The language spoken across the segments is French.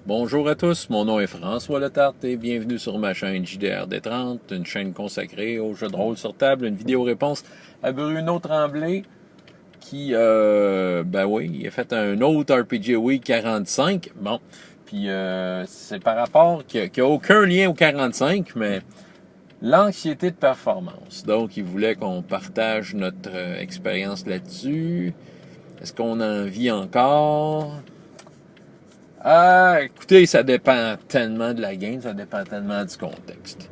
Bonjour à tous, mon nom est François Letarte et bienvenue sur ma chaîne JDRD30, une chaîne consacrée aux jeux de rôle sur table, une vidéo-réponse à Bruno Tremblay qui, il a fait un autre RPG Week 45, bon, puis c'est par rapport qu'il n'y a aucun lien au 45, mais l'anxiété de performance. Donc, il voulait qu'on partage notre expérience là-dessus. Est-ce qu'on en vit encore? Écoutez, ça dépend tellement de la game, ça dépend tellement du contexte.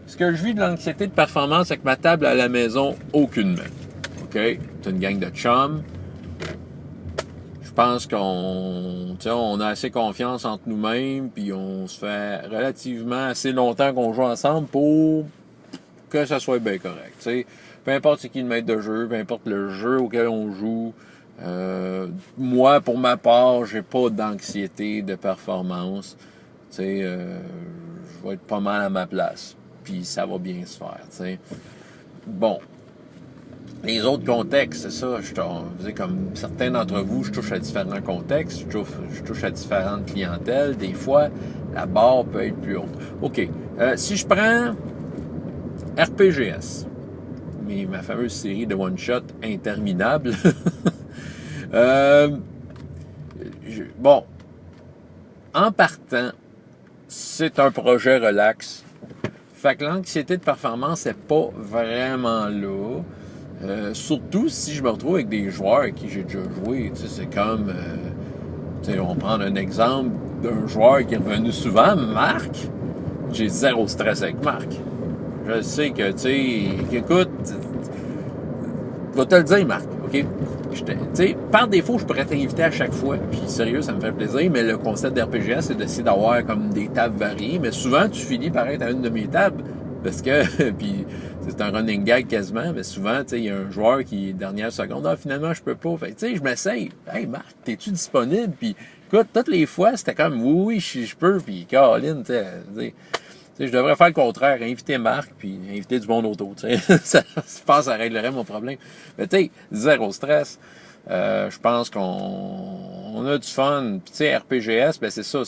Ce que je vis de l'anxiété de performance avec ma table à la maison, aucunement. OK? C'est une gang de chums. Je pense on a assez confiance entre nous-mêmes, puis on se fait relativement assez longtemps qu'on joue ensemble pour que ça soit bien correct. T'sais. Peu importe c'est qui le maître de jeu, peu importe le jeu auquel on joue. Moi, pour ma part, j'ai pas d'anxiété de performance. Je vais être pas mal à ma place. Puis ça va bien se faire. T'sais. Bon. Les autres contextes, c'est ça. Comme certains d'entre vous, je touche à différents contextes, je touche à différentes clientèles. Des fois, la barre peut être plus haute. OK. Si je prends RPGS, ma fameuse série de one-shot interminable, en partant, c'est un projet relax. Fait que l'anxiété de performance n'est pas vraiment là. Surtout si je me retrouve avec des joueurs avec qui j'ai déjà joué. C'est comme... on prend un exemple d'un joueur qui est revenu souvent, Marc. J'ai zéro stress avec Marc. Je sais que, écoute, je vais te le dire, Marc, OK? Par défaut, je pourrais t'inviter à chaque fois, puis sérieux, ça me fait plaisir, mais le concept d'RPGS, c'est d'essayer d'avoir comme des tables variées, mais souvent, tu finis par être à une de mes tables, parce que, puis c'est un running gag quasiment, mais souvent, il y a un joueur qui, dernière seconde, finalement, je peux pas. Fait je m'essaye. Hey, Marc, t'es-tu disponible? Puis, écoute, toutes les fois, c'était comme, oui, je peux, puis Caroline, je devrais faire le contraire, inviter Marc, puis inviter du monde autour. Je pense que ça réglerait mon problème. Mais zéro stress. Je pense qu'on a du fun. Puis RPGS, c'est ça,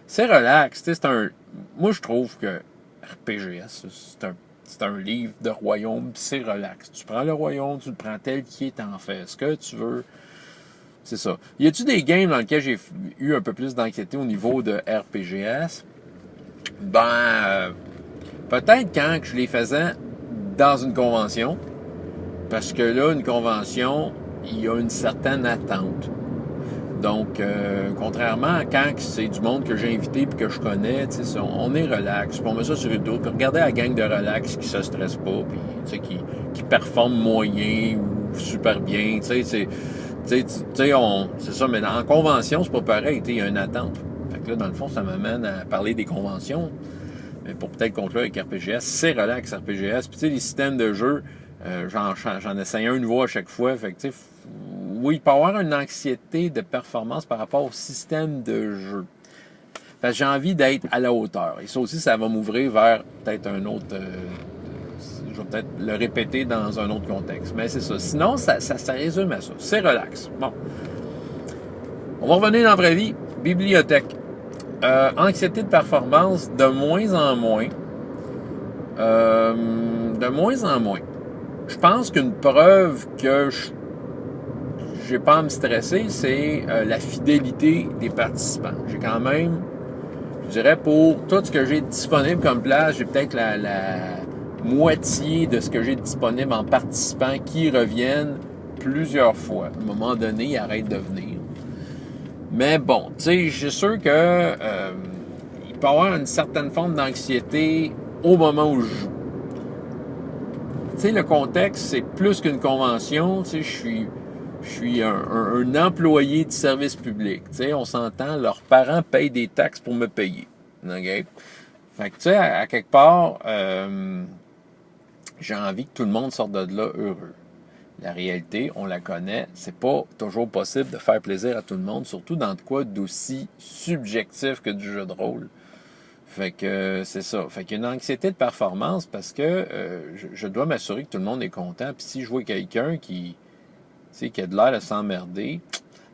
c'est relax. Moi, je trouve que RPGS, c'est un livre de royaume, puis c'est relax. Tu prends le royaume, tu le prends tel qu'il est, en fait ce que tu veux. C'est ça. Y a-tu des games dans lesquels j'ai eu un peu plus d'anxiété au niveau de RPGS? Peut-être quand je les faisais dans une convention, parce que là, une convention, il y a une certaine attente. Donc, contrairement à quand c'est du monde que j'ai invité et que je connais, on est relax. Puis on met ça sur une autre. Puis regardez la gang de relax qui se stresse pas, puis qui performe moyen ou super bien. C'est ça, mais en convention, c'est pas pareil. Il y a une attente. Fait que là, dans le fond, ça m'amène à parler des conventions. Mais pour peut-être conclure avec RPGS, c'est relax RPGS. Puis les systèmes de jeu, j'en essaye une voix à chaque fois. Fait que oui, il peut y avoir une anxiété de performance par rapport au système de jeu. Parce que j'ai envie d'être à la hauteur. Et ça aussi, ça va m'ouvrir vers peut-être un autre... je vais peut-être le répéter dans un autre contexte. Mais c'est ça. Sinon, ça résume à ça. C'est relax. Bon. On va revenir dans la vraie vie. Bibliothèque. Anxiété de performance, de moins en moins. De moins en moins. Je pense qu'une preuve que j'ai pas à me stresser, c'est la fidélité des participants. J'ai quand même, je dirais, pour tout ce que j'ai disponible comme place, j'ai peut-être la moitié de ce que j'ai disponible en participants qui reviennent plusieurs fois. À un moment donné, ils arrêtent de venir. Mais bon, je suis sûr que il peut y avoir une certaine forme d'anxiété au moment où je joue. Le contexte, c'est plus qu'une convention. Je suis un employé de service public. On s'entend, leurs parents payent des taxes pour me payer. OK? Fait que, à quelque part, j'ai envie que tout le monde sorte de là heureux. La réalité, on la connaît, c'est pas toujours possible de faire plaisir à tout le monde, surtout dans de quoi d'aussi subjectif que du jeu de rôle. Fait que c'est ça. Fait qu'il y a une anxiété de performance parce que je dois m'assurer que tout le monde est content. Puis si je vois quelqu'un qui a de l'air à s'emmerder,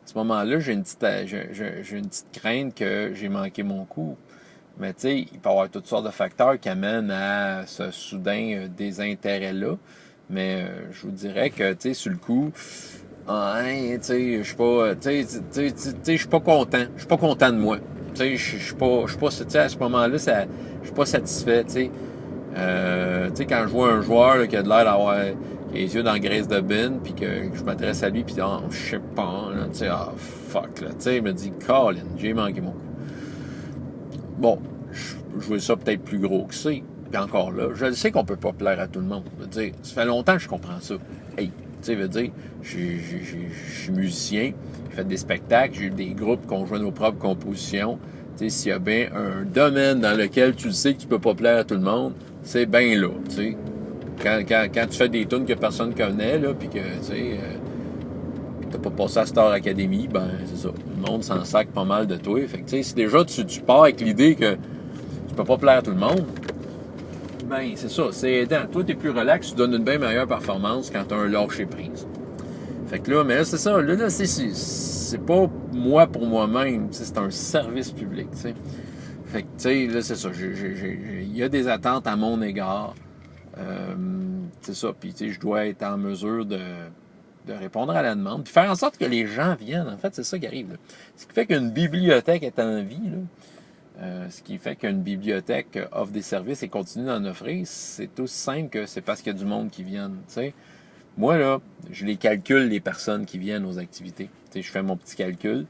ce moment-là, j'ai une petite crainte que j'ai manqué mon coup. Mais tu sais, il peut y avoir toutes sortes de facteurs qui amènent à ce soudain désintérêt-là. Mais je vous dirais que, tu sais, sur le coup, tu sais, je suis pas, je suis pas content. Je suis pas content de moi. Tu sais, je suis pas, tu sais, à ce moment-là, je suis pas satisfait, tu sais. Tu sais, quand je vois un joueur là, qui a de l'air d'avoir les yeux dans la graisse de bin, puis que je m'adresse à lui, puis je sais pas, là, tu sais, fuck, là, tu sais, il me dit, Colin, j'ai manqué mon coup. Bon, je vois ça peut-être plus gros que c'est. Puis encore là, je sais qu'on peut pas plaire à tout le monde. Je veux dire, ça fait longtemps que je comprends ça. Hey, tu sais, veut dire, je suis musicien, j'ai fait des spectacles, j'ai eu des groupes qui ont joué nos propres compositions. Tu sais, s'il y a bien un domaine dans lequel tu sais que tu peux pas plaire à tout le monde, c'est bien là, tu sais. Quand tu fais des tunes que personne connaît, là, puis que, tu sais, t'as pas passé à Star Academy, ben, c'est ça. Le monde s'en sac pas mal de toi. Fait que, tu sais, si déjà tu pars avec l'idée que tu peux pas plaire à tout le monde, ben, c'est ça, c'est aidant. Toi, t'es plus relax, tu donnes une bien meilleure performance quand t'as un lâcher prise. Fait que là, mais là, c'est ça. Là, c'est pas moi pour moi-même, c'est un service public, tu sais. Fait que, tu sais, là, c'est ça. Il y a des attentes à mon égard. C'est ça. Puis, tu sais, je dois être en mesure de répondre à la demande. Puis faire en sorte que les gens viennent. En fait, c'est ça qui arrive, là. Ce qui fait qu'une bibliothèque est en vie, là. Ce qui fait qu'une bibliothèque offre des services et continue d'en offrir, c'est aussi simple que c'est parce qu'il y a du monde qui vient, tu sais. Moi, là, je les calcule, les personnes qui viennent aux activités. Tu sais, je fais mon petit calcul.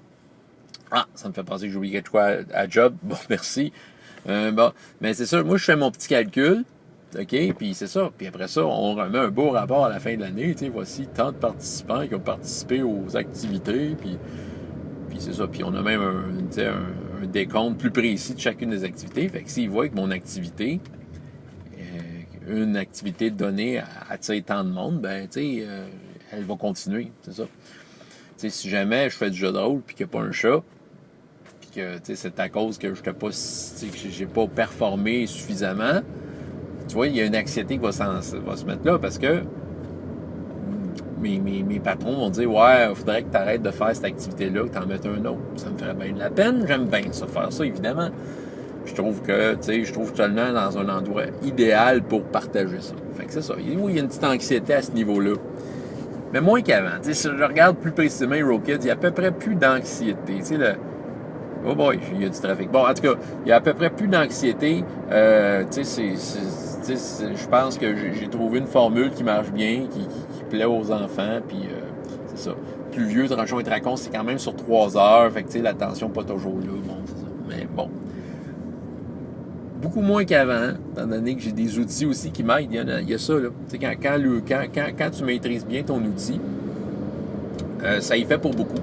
Ah, ça me fait penser que j'ai oublié quelque chose à job. Bon, merci. Bon, mais c'est ça. Moi, je fais mon petit calcul. OK? Puis c'est ça. Puis après ça, on remet un beau rapport à la fin de l'année. Tu sais, voici tant de participants qui ont participé aux activités. Puis c'est ça. Puis on a même un décompte plus précis de chacune des activités. Fait que s'ils voient que mon activité, une activité donnée attire tant de monde, ben, tu sais, elle va continuer. C'est ça. Tu sais, si jamais je fais du jeu de rôle puis qu'il n'y a pas un chat, puis que c'est à cause que je n'ai pas performé suffisamment, tu vois, il y a une anxiété qui va se mettre là parce que mes patrons vont dire « Ouais, il faudrait que tu arrêtes de faire cette activité-là, que tu en mettes un autre. » Ça me ferait bien de la peine. J'aime bien ça, faire ça, évidemment. Je trouve que, je trouve seulement dans un endroit idéal pour partager ça. Fait que c'est ça. Oui, il y a une petite anxiété à ce niveau-là. Mais moins qu'avant. Si je regarde plus précisément HeroKids, il y a à peu près plus d'anxiété. Oh boy, il y a du trafic. Bon, en tout cas, il y a à peu près plus d'anxiété. Je pense que j'ai trouvé une formule qui marche bien, qui plaît aux enfants, puis c'est ça. Plus vieux, Tranchon et Tracon, c'est quand même sur 3 heures, fait que l'attention pas toujours là, bon, c'est ça. Mais bon. Beaucoup moins qu'avant, étant donné que j'ai des outils aussi qui m'aident, il y a ça, là. Quand tu maîtrises bien ton outil, ça y fait pour beaucoup.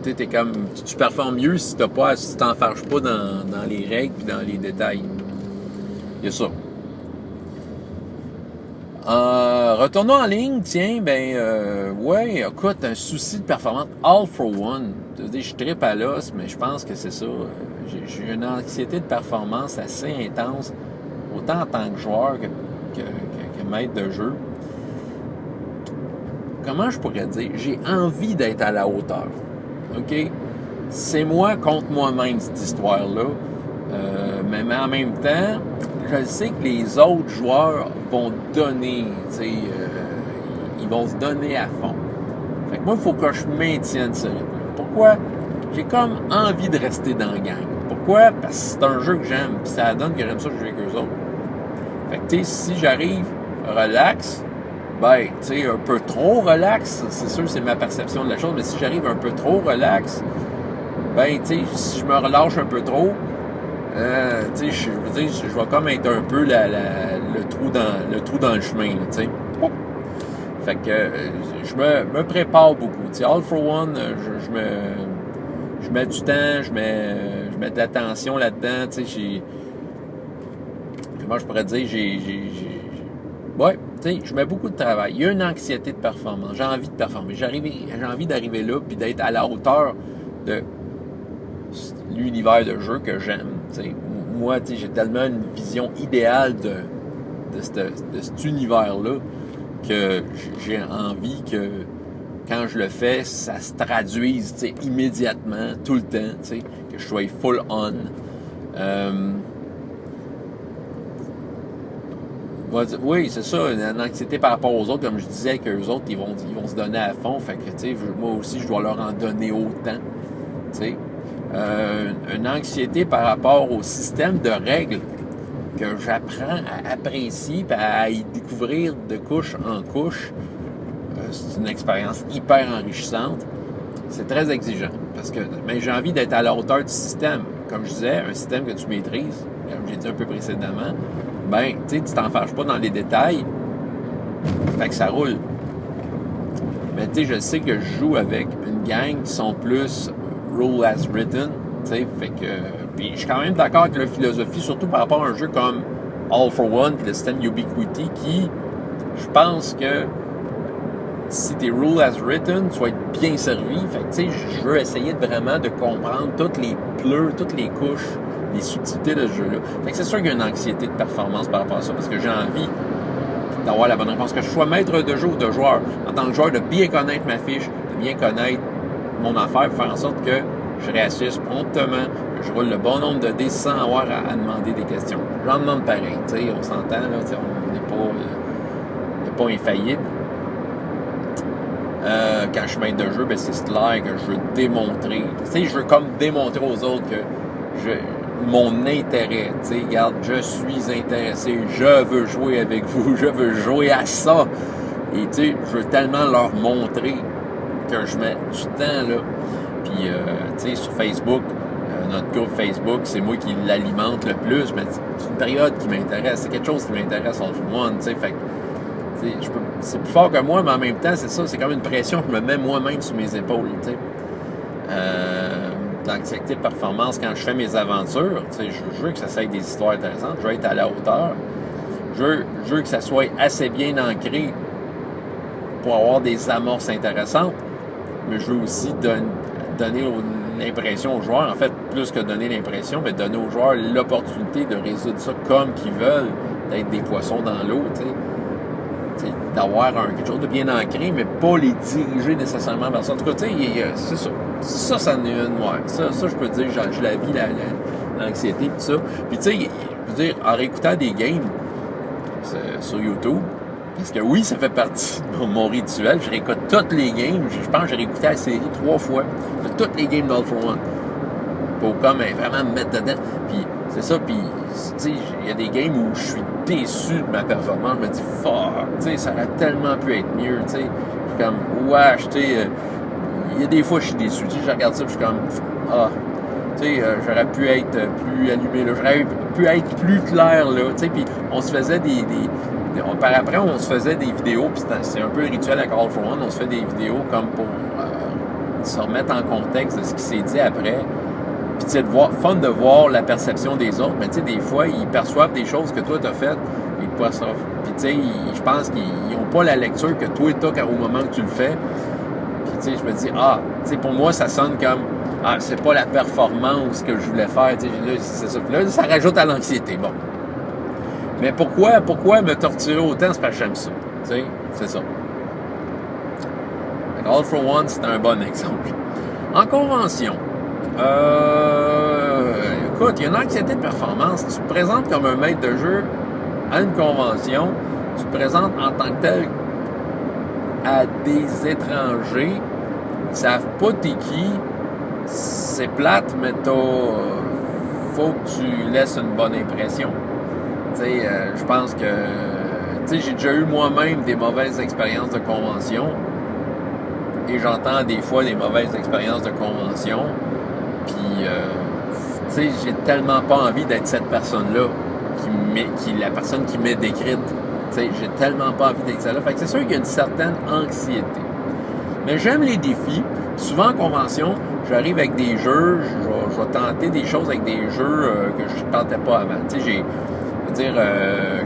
Tu performes mieux si tu t'enfarges pas dans les règles et dans les détails. Il y a ça. Retournons en ligne, tiens, ouais, écoute, un souci de performance, all for one. Je trippe à l'os, mais je pense que c'est ça. J'ai une anxiété de performance assez intense, autant en tant que joueur que maître de jeu. Comment je pourrais dire? J'ai envie d'être à la hauteur. OK? C'est moi contre moi-même, cette histoire-là. Mais en même temps, je sais que les autres joueurs vont donner, ils vont se donner à fond. Fait que moi, il faut que je maintienne ce rythme-là. Pourquoi? J'ai comme envie de rester dans la gang. Pourquoi? Parce que c'est un jeu que j'aime, puis ça donne que j'aime ça jouer avec eux autres. Fait que, si j'arrive relax, un peu trop relax, c'est sûr, c'est ma perception de la chose, mais si j'arrive un peu trop relax, si je me relâche un peu trop, je vais comme être un peu le trou dans le chemin, Fait que je me prépare beaucoup. All for one, je mets du temps, je mets de l'attention là-dedans. Comment je pourrais dire, je mets beaucoup de travail. Il y a une anxiété de performance. J'ai envie de performer. J'ai envie d'arriver là puis d'être à la hauteur de l'univers de jeu que j'aime. Moi, j'ai tellement une vision idéale de cet univers-là que j'ai envie que quand je le fais, ça se traduise immédiatement, tout le temps, que je sois full on. Oui, c'est ça, une anxiété par rapport aux autres, comme je disais, qu'eux autres, ils vont se donner à fond, fait que, moi aussi, je dois leur en donner autant, une anxiété par rapport au système de règles que j'apprends à apprécier et à y découvrir de couche en couche. C'est une expérience hyper enrichissante. C'est très exigeant parce que j'ai envie d'être à la hauteur du système. Comme je disais, un système que tu maîtrises, comme j'ai dit un peu précédemment, tu t'en fâches pas dans les détails, fait que ça roule. Mais je sais que je joue avec une gang qui sont plus rule as written, fait que... Puis je suis quand même d'accord avec la philosophie, surtout par rapport à un jeu comme All for One, puis le système Ubiquity, qui, je pense que si t'es rule as written, tu vas être bien servi. Fait que, je veux essayer vraiment de comprendre toutes les pleurs, toutes les couches, les subtilités de ce jeu-là. Fait que c'est sûr qu'il y a une anxiété de performance par rapport à ça, parce que j'ai envie d'avoir la bonne réponse. Que je sois maître de jeu ou de joueur, en tant que joueur, de bien connaître ma fiche, de bien connaître mon affaire, pour faire en sorte que je réagisse promptement, que je roule le bon nombre de dés sans avoir à demander des questions. J'en demande pareil, on s'entend, là, on n'est pas infaillible. Quand je suis maître de jeu, c'est clair que je veux démontrer. Je veux comme démontrer aux autres que mon intérêt, regarde, je suis intéressé, je veux jouer avec vous, je veux jouer à ça. Et je veux tellement leur montrer que je mets du temps, là. Puis, sur Facebook, notre groupe Facebook, c'est moi qui l'alimente le plus, mais c'est une période qui m'intéresse, c'est quelque chose qui m'intéresse en tout monde, fait que, c'est plus fort que moi, mais en même temps, c'est ça, c'est comme une pression que je me mets moi-même sur mes épaules, l'anxiété de performance quand je fais mes aventures, je veux que ça soit des histoires intéressantes, je veux être à la hauteur, je veux que ça soit assez bien ancré pour avoir des amorces intéressantes, mais je veux aussi donner l'impression aux joueurs, en fait, plus que donner l'impression, mais donner aux joueurs l'opportunité de résoudre ça comme qu'ils veulent, d'être des poissons dans l'eau, d'avoir quelque chose de bien ancré, mais pas les diriger nécessairement vers ça. En tout cas, c'est ça. Ça en est une, ouais. Ça, je peux dire, je la vis, l'anxiété, tout ça. Puis, je veux dire, en réécoutant des games sur YouTube, parce que oui, ça fait partie de mon rituel, je réécoute toutes les games. Je pense que j'ai réécouté la série 3 fois, de toutes les games d'All for One, pour comme vraiment me mettre dedans. Puis, c'est ça, puis, il y a des games où je suis déçu de ma performance. Je me dis, fuck, ça aurait tellement pu être mieux, Je suis comme, il y a des fois, je suis déçu. Je regarde ça, puis je suis comme, j'aurais pu être plus allumé, là. J'aurais pu être plus clair, là. Puis on se faisait par après, on se faisait des vidéos, puis c'est un peu le rituel avec All for One. On se fait des vidéos comme pour se remettre en contexte de ce qui s'est dit après. Puis, fun de voir la perception des autres, mais des fois, ils perçoivent des choses que toi, t'as faites. Puis, je pense qu'ils n'ont pas la lecture que toi, t'as au moment que tu le fais. Puis, je me dis, pour moi, ça sonne comme, c'est pas la performance que je voulais faire. Là, c'est ça. Puis là, ça rajoute à l'anxiété. Bon. Mais pourquoi me torturer autant? C'est parce que j'aime ça. C'est ça. All for One, c'est un bon exemple. En convention, écoute, il y a une anxiété de performance. Tu te présentes comme un maître de jeu à une convention. Tu te présentes en tant que tel à des étrangers. Ils savent pas t'es qui. C'est plate, mais faut que tu laisses une bonne impression. Je pense que j'ai déjà eu moi-même des mauvaises expériences de convention. Et j'entends des fois des mauvaises expériences de convention. Puis, j'ai tellement pas envie d'être cette personne-là, qui la personne qui m'est décrite. J'ai tellement pas envie d'être celle-là. Fait que c'est sûr qu'il y a une certaine anxiété. Mais j'aime les défis. Souvent en convention, j'arrive avec des jeux, je vais tenter des choses avec des jeux que je ne tentais pas avant.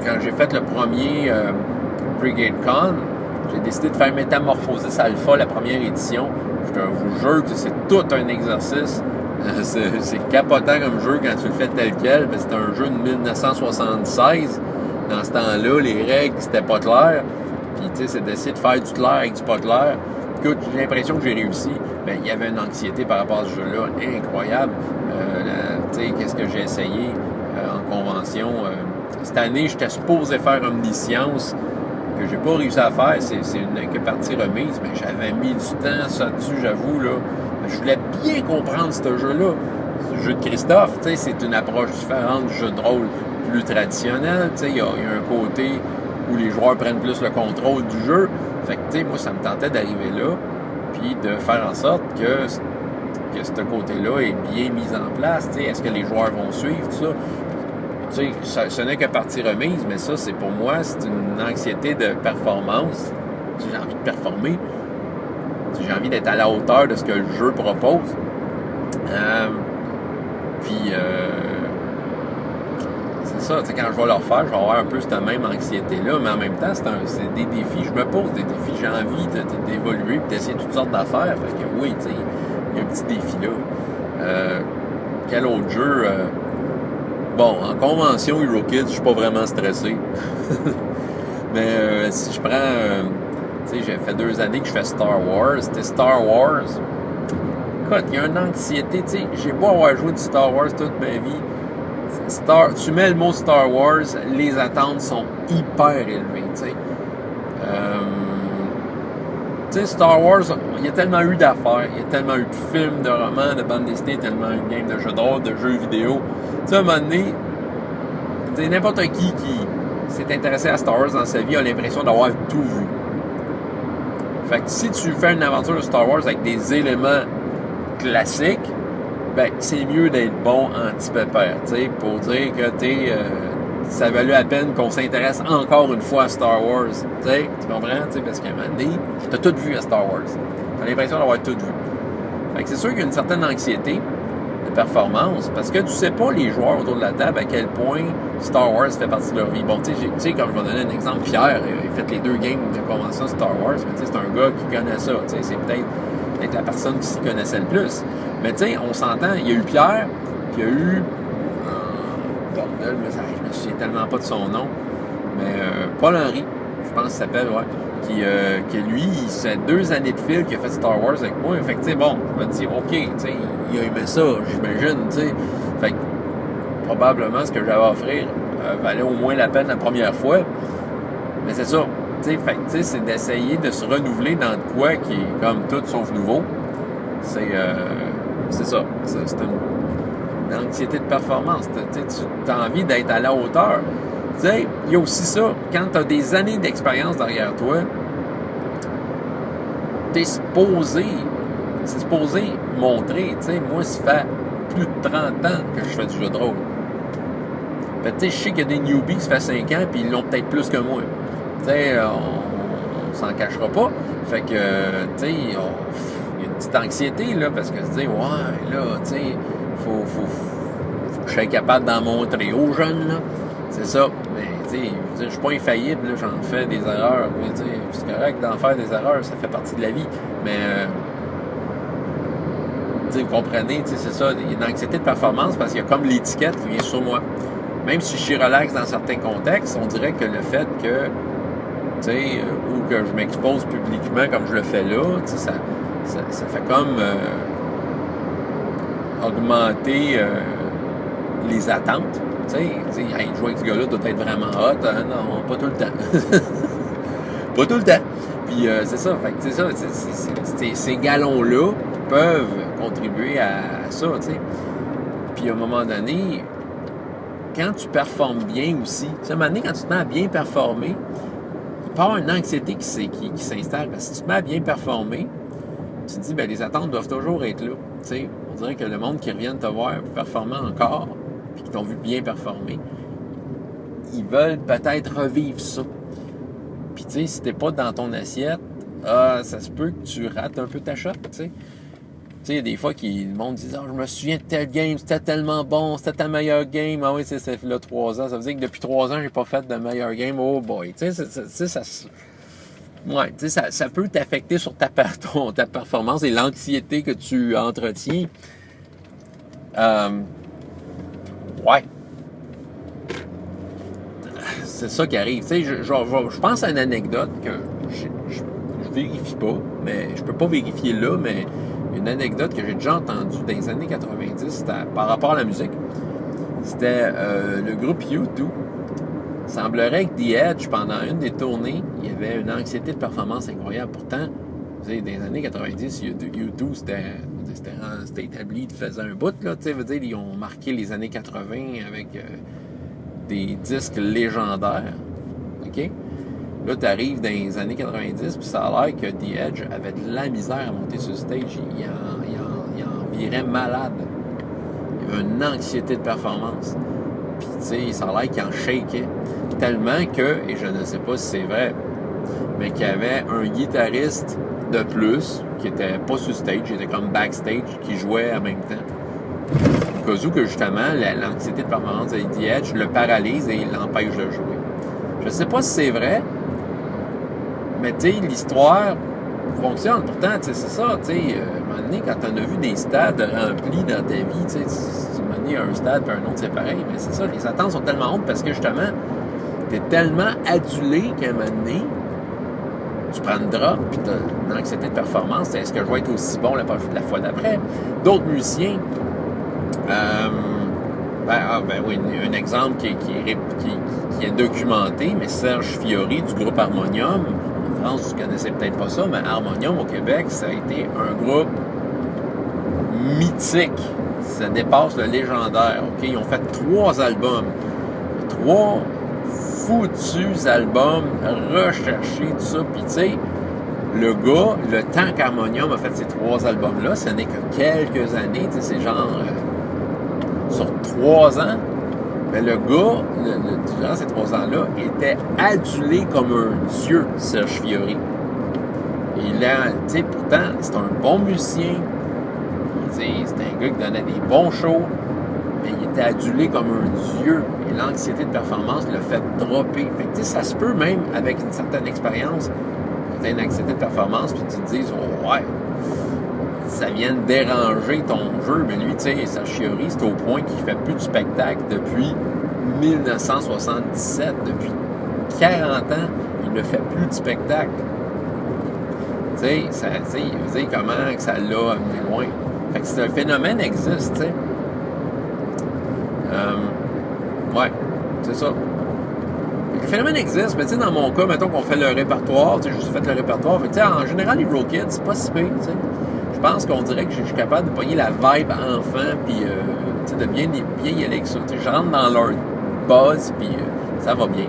Quand j'ai fait le premier Brigade Con, j'ai décidé de faire Métamorphosis Alpha, la première édition. Je vous jure que c'est tout un exercice. C'est capotant comme jeu quand tu le fais tel quel. C'est un jeu de 1976. Dans ce temps-là, les règles, c'était pas clair. Puis, c'est d'essayer de faire du clair avec du pas clair. écoute, j'ai l'impression que j'ai réussi. Ben, il y avait une anxiété par rapport à ce jeu-là incroyable. Tu sais, qu'est-ce que j'ai essayé en convention. Cette année, j'étais supposé faire Omniscience, que j'ai pas réussi à faire. C'est une partie remise, mais j'avais mis du temps ça dessus, j'avoue, là. Je voulais bien comprendre ce jeu-là. Le jeu de Christophe, tu sais, c'est une approche différente du jeu de rôle plus traditionnel. Tu sais, il y a un côté où les joueurs prennent plus le contrôle du jeu. Fait que, tu sais, moi, ça me tentait d'arriver là, puis de faire en sorte que ce côté-là est bien mis en place. Tu sais, est-ce que les joueurs vont suivre, tout ça? Tu sais, ce n'est que partie remise, mais ça, c'est pour moi, c'est une anxiété de performance. Si j'ai envie de performer, si j'ai envie d'être à la hauteur de ce que le jeu propose. C'est ça, tu sais, quand je vais leur faire, je vais avoir un peu cette même anxiété-là, mais en même temps, c'est des défis. Je me pose des défis, j'ai envie d'évoluer et d'essayer toutes sortes d'affaires. Fait que oui, tu sais, il y a un petit défi là. Quel autre jeu? Bon, en convention HeroKids, je suis pas vraiment stressé. Mais si je prends... tu sais, j'ai fait 2 années que je fais Star Wars. C'était Star Wars. Écoute, il y a une anxiété, tu sais, j'ai beau avoir joué du Star Wars toute ma vie. Tu mets le mot Star Wars, les attentes sont hyper élevées, tu sais. Tu sais, Star Wars, il y a tellement eu d'affaires, il y a tellement eu de films, de romans, de bandes dessinées, tellement eu de games, de jeux de rôle, de jeux vidéo. Tu sais, à un moment donné, tu sais, n'importe qui s'est intéressé à Star Wars dans sa vie a l'impression d'avoir tout vu. Fait que si tu fais une aventure de Star Wars avec des éléments classiques, ben c'est mieux d'être bon anti-pépère, tu sais, pour dire que ça valait la peine qu'on s'intéresse encore une fois à Star Wars, tu sais, tu comprends, tu sais, parce qu'à un moment donné, t'as tout vu à Star Wars, t'as l'impression d'avoir tout vu. Fait que c'est sûr qu'il y a une certaine anxiété de performance, parce que tu sais pas les joueurs autour de la table à quel point Star Wars fait partie de leur vie. Bon, tu sais, comme je vais donner un exemple, Pierre, il a fait les 2 games de convention Star Wars, mais tu sais, c'est un gars qui connaît ça, tu sais, c'est peut-être la personne qui s'y connaissait le plus. Mais tu sais, on s'entend, il y a eu Pierre, puis il y a eu... bordel, mais je me souviens tellement pas de son nom, mais Paul-Henri, je pense qu'il s'appelle, ouais, qui lui, c'est 2 années de fil qu'il a fait Star Wars avec moi. Fait que tu sais, bon, je me dis, OK, tu sais, il a aimé ça, j'imagine, tu sais. Fait que probablement ce que j'avais à offrir valait au moins la peine la première fois. Mais c'est ça. Fait que, c'est d'essayer de se renouveler dans de quoi qui est comme tout sauf nouveau. C'est ça. C'est une anxiété de performance. Tu as envie d'être à la hauteur. Tu sais, il y a aussi ça. Quand tu as des années d'expérience derrière toi, c'est supposé montrer. Tu sais, moi, ça fait plus de 30 ans que je fais du jeu de rôle. Fait, tu sais, je sais qu'il y a des newbies qui ça fait 5 ans puis ils l'ont peut-être plus que moi. Tu sais, on s'en cachera pas. Fait que, tu sais, il y a une petite anxiété, là, parce que tu dis, ouais, là, tu sais, faut que je sois capable d'en montrer aux jeunes, là. C'est ça. Mais, tu sais, je suis pas infaillible, là, j'en fais des erreurs. Tu sais, c'est correct d'en faire des erreurs, ça fait partie de la vie. Mais, tu sais, vous comprenez, tu sais, c'est ça, il y a une anxiété de performance parce qu'il y a comme l'étiquette qui vient sur moi. Même si je suis relax dans certains contextes, on dirait que le fait que, tu sais, ou que je m'expose publiquement comme je le fais là, tu sais, ça fait comme augmenter les attentes. Tu sais, hey, jouer avec ce gars-là doit être vraiment hot. Non, pas tout le temps. Pas tout le temps. Puis c'est ça, fait que c'est ça, ces galons-là peuvent contribuer à ça, tu sais. Puis à un moment donné, quand tu performes bien aussi, tu sais, à un moment donné, quand tu te mets à bien performer, il peut y avoir une anxiété qui s'installe. Parce que si tu te mets à bien performer, tu te dis, ben les attentes doivent toujours être là. Tu sais, on dirait que le monde qui revient te voir performant encore, puis qui t'ont vu bien performer, ils veulent peut-être revivre ça. Puis tu sais, si t'es pas dans ton assiette, ça se peut que tu rates un peu ta shot, tu sais. Tu sais, il y a des fois le monde dit « je me souviens de tel game, c'était tellement bon, c'était ta meilleure game. » Ah oui, ça fait là 3 ans. Ça veut dire que depuis 3 ans, j'ai pas fait de meilleure game. Oh boy. Tu sais, ça peut t'affecter sur ta performance et l'anxiété que tu entretiens. Ouais. C'est ça qui arrive. Tu sais, je pense à une anecdote que je vérifie pas, mais je peux pas vérifier là, mais une anecdote que j'ai déjà entendue dans les années 90, c'était par rapport à la musique. C'était le groupe U2. Il semblerait que The Edge, pendant une des tournées, il y avait une anxiété de performance incroyable. Pourtant, vous savez, dans les années 90, U2, c'était établi, ils faisaient un bout, là, tu sais, ils ont marqué les années 80 avec des disques légendaires, OK? Là, tu arrives dans les années 90, puis ça a l'air que The Edge avait de la misère à monter sur le stage. Il en virait malade. Il avait une anxiété de performance. Puis, tu sais, ça a l'air qu'il en shakeait. Tellement que, et je ne sais pas si c'est vrai, mais qu'il y avait un guitariste de plus, qui était pas sur stage, il était comme backstage, qui jouait en même temps. Au cas où que, justement, l'anxiété de performance de The Edge le paralyse et l'empêche de jouer. Je sais pas si c'est vrai, mais tu sais, l'histoire fonctionne. Pourtant, tu sais, c'est ça, tu sais, à un moment donné, quand t'en as vu des stades remplis dans ta vie, tu sais, tu m'as donné un stade puis un autre, c'est pareil, mais c'est ça, les attentes sont tellement hautes parce que, justement, t'es tellement adulé qu'à un moment donné, tu prends une drop, puis t'as une anxiété de performance, est-ce que je vais être aussi bon la fois d'après? D'autres musiciens, oui, un exemple qui est documenté, mais Serge Fiori du groupe Harmonium, en France, vous connaissez peut-être pas ça, mais Harmonium au Québec, ça a été un groupe mythique. Ça dépasse le légendaire, OK? Ils ont fait 3 albums. 3 foutus albums recherchés, tout ça. Puis, tu sais, le gars, le temps qu'Harmonium a fait ces 3 albums-là, ce n'est que quelques années, tu sais, c'est genre sur 3 ans. Mais le gars, durant ces 3 ans-là, était adulé comme un dieu, Serge Fiori. Et là, tu sais, pourtant, c'est un bon musicien. C'est un gars qui donnait des bons shows, mais il était adulé comme un dieu. Et l'anxiété de performance l'a fait dropper. Fait que, tu sais, ça se peut même, avec une certaine expérience, que tu aies une anxiété de performance, puis tu te dises, oh, ouais, ça vient de déranger ton jeu. Mais lui, tu sais, Serge Fiori, c'est au point qu'il fait plus de spectacle depuis 1977. Depuis 40 ans, il ne fait plus de spectacle. Tu sais, vous savez comment que ça l'a amené loin. Fait que le phénomène existe, tu sais. Ouais, c'est ça. Le phénomène existe, mais tu sais, dans mon cas, mettons qu'on fait le répertoire, tu sais, j'ai fait le répertoire, fait que, tu sais, en général, les Road Kids, c'est pas si pire, tu sais. Je pense qu'on dirait que je suis capable de pogner la vibe enfant, puis, tu sais, de bien y aller avec ça. Tu sais, je rentre dans leur buzz, puis ça va bien.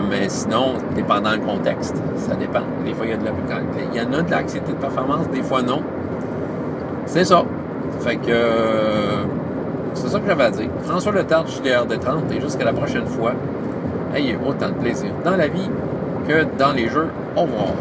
Mais sinon, dépendant le contexte, ça dépend. Des fois, il y en a de l'anxiété de performance, des fois non. C'est ça. Fait que c'est ça que j'avais à dire. François Letarte, JDR-D30, et jusqu'à la prochaine fois, ayez autant de plaisir dans la vie que dans les jeux. Au revoir.